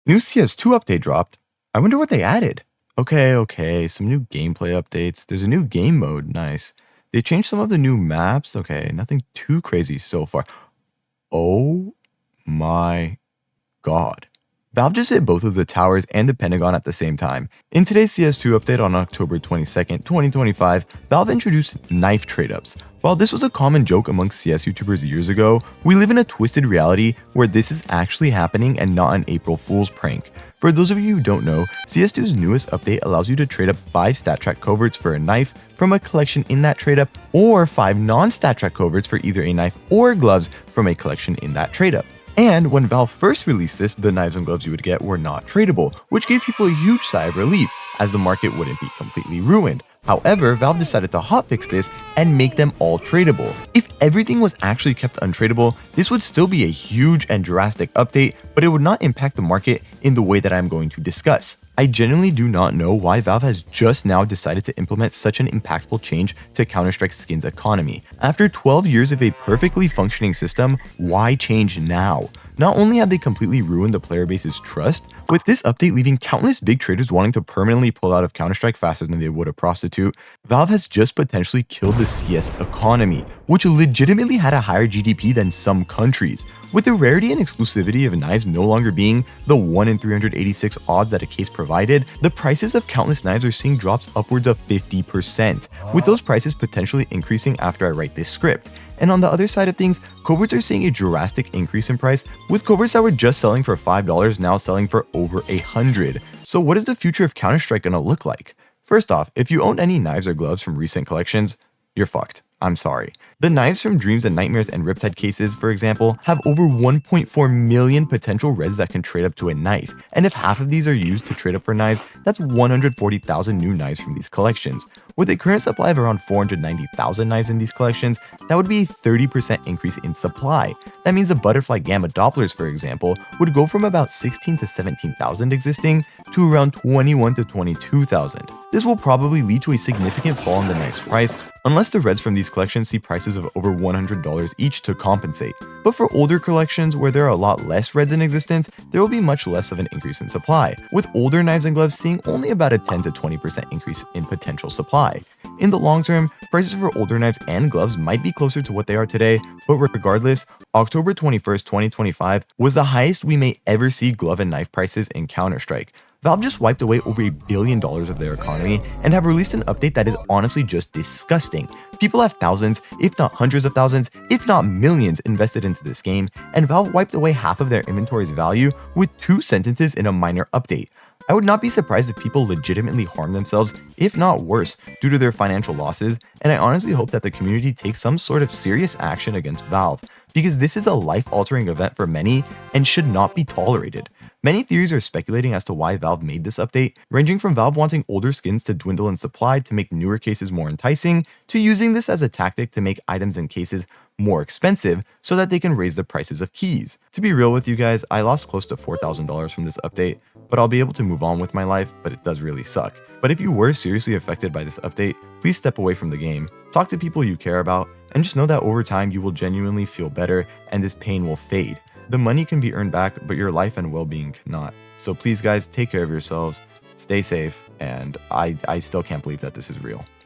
New CS2 update dropped. I wonder what they added. Okay, some new gameplay updates. There's a new game mode, nice. They changed some of the new maps, okay, nothing too crazy so far. Oh my god. Valve just hit both of the towers and the Pentagon at the same time. In today's CS2 update on October 22nd, 2025, Valve introduced knife trade-ups. While this was a common joke amongst CS YouTubers years ago, we live in a twisted reality where this is actually happening and not an April Fool's prank. For those of you who don't know, CS2's newest update allows you to trade up 5 stat track coverts for a knife from a collection in that trade up, or 5 non-stat track coverts for either a knife or gloves from a collection in that trade up. And when Valve first released this, the knives and gloves you would get were not tradable, which gave people a huge sigh of relief, as the market wouldn't be completely ruined. However, Valve decided to hotfix this and make them all tradable. If everything was actually kept untradable, this would still be a huge and drastic update, but it would not impact the market in the way that I'm going to discuss. I genuinely do not know why Valve has just now decided to implement such an impactful change to Counter-Strike skins economy. After 12 years of a perfectly functioning system, why change now? Not only have they completely ruined the player base's trust, with this update leaving countless big traders wanting to permanently pull out of Counter-Strike faster than they would a prostitute, Valve has just potentially killed the CS economy, which legitimately had a higher GDP than some countries. With the rarity and exclusivity of knives no longer being the 1 in 386 odds that a case provided, the prices of countless knives are seeing drops upwards of 50%, with those prices potentially increasing after I write this script. And on the other side of things, coverts are seeing a drastic increase in price, with coverts that were just selling for $5 now selling for over $100. So what is the future of Counter-Strike gonna look like? First off, if you own any knives or gloves from recent collections, you're fucked. I'm sorry. The knives from Dreams and Nightmares and Riptide cases, for example, have over 1.4 million potential reds that can trade up to a knife, and if half of these are used to trade up for knives, that's 140,000 new knives from these collections. With a current supply of around 490,000 knives in these collections, that would be a 30% increase in supply. That means the Butterfly Gamma dopplers, for example, would go from about 16 to 17,000 existing to around 21 to 22,000. This will probably lead to a significant fall in the knife's price, unless the reds from these collections see prices of over $100 each to compensate. But for older collections where there are a lot less reds in existence, there will be much less of an increase in supply, with older knives and gloves seeing only about a 10 to 20% increase in potential supply. In the long term, prices for older knives and gloves might be closer to what they are today, but regardless, October 21st, 2025 was the highest we may ever see glove and knife prices in Counter-Strike. Valve just wiped away over $1 billion of their economy and have released an update that is honestly just disgusting. People have thousands, if not hundreds of thousands, if not millions invested into this game, and Valve wiped away half of their inventory's value with 2 sentences in a minor update. I would not be surprised if people legitimately harm themselves, if not worse, due to their financial losses, and I honestly hope that the community takes some sort of serious action against Valve, because this is a life-altering event for many and should not be tolerated. Many theories are speculating as to why Valve made this update, ranging from Valve wanting older skins to dwindle in supply to make newer cases more enticing, to using this as a tactic to make items and cases more expensive so that they can raise the prices of keys. To be real with you guys, I lost close to $4,000 from this update, but I'll be able to move on with my life, but it does really suck. But if you were seriously affected by this update, please step away from the game, talk to people you care about, and just know that over time you will genuinely feel better and this pain will fade. The money can be earned back, but your life and well-being cannot. So please guys, take care of yourselves, stay safe, and I still can't believe that this is real.